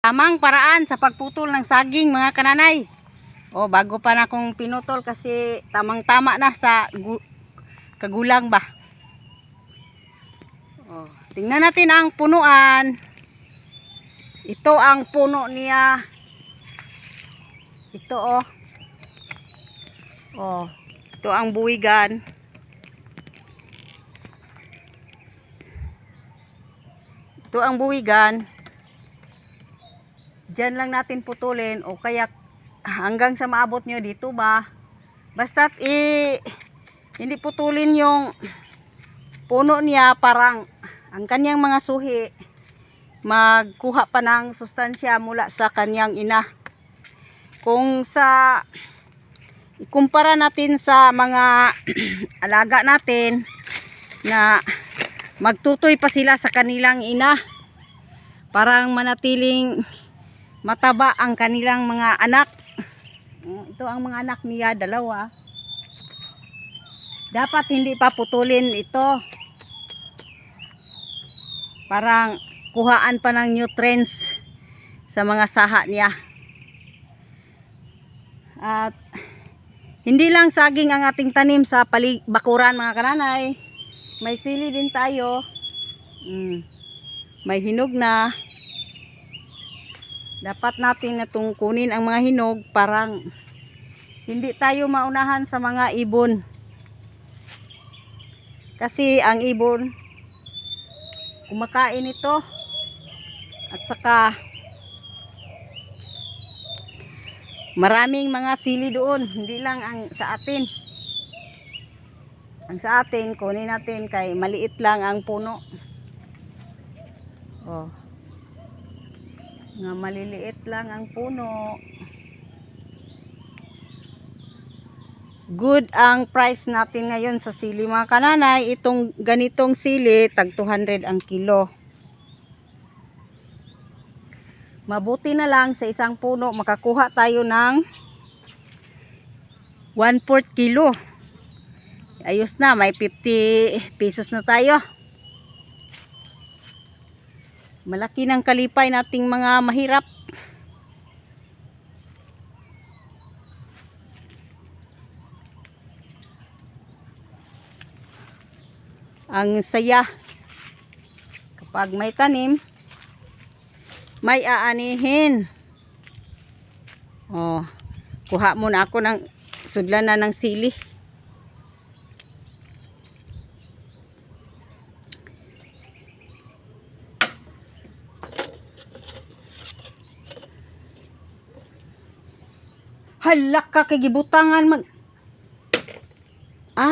Tamang paraan sa pagputol ng saging mga kananay. O bago pa na akong pinutol kasi tamang-tama na sa kagulang ba. O, tingnan natin ang punuan. Ito ang puno niya. Ito oh. Oh, ito ang buwigan. Ito ang buwigan. Diyan lang natin putulin o kaya hanggang sa maabot nyo dito ba. Basta't hindi putulin yung puno niya, parang ang kanyang mga suhi magkuha pa ng sustansya mula sa kanyang ina. Kung sa ikumpara natin sa mga alaga natin na magtutoy pa sila sa kanilang ina, parang manatiling mataba ang kanilang mga anak. Ito ang mga anak niya, dalawa. Dapat hindi pa putulin ito. Parang kuhaan pa ng nutrients sa mga saha niya. At hindi lang saging ang ating tanim sa bakuran mga kananay. May sili din tayo. May hinog na. Dapat natin natong kunin ang mga hinog, parang hindi tayo maunahan sa mga ibon. Kasi ang ibon kumakain ito. At saka maraming mga sili doon, hindi lang ang sa atin. Ang sa atin, kunin natin kay maliit lang ang puno. Oh. Nga maliliit lang ang puno. Good ang price natin ngayon sa sili mga kananay. Itong ganitong sili, tag 200 ang kilo. Mabuti na lang sa isang puno makakuha tayo ng 1/4 kilo. Ayos na, may 50 pesos na tayo. Malaki ng kalipay nating mga mahirap. Ang saya kapag may tanim, may aanihin. Oh, kuha muna ako ng sudlanan ng sili. Halak ka kay gibutangan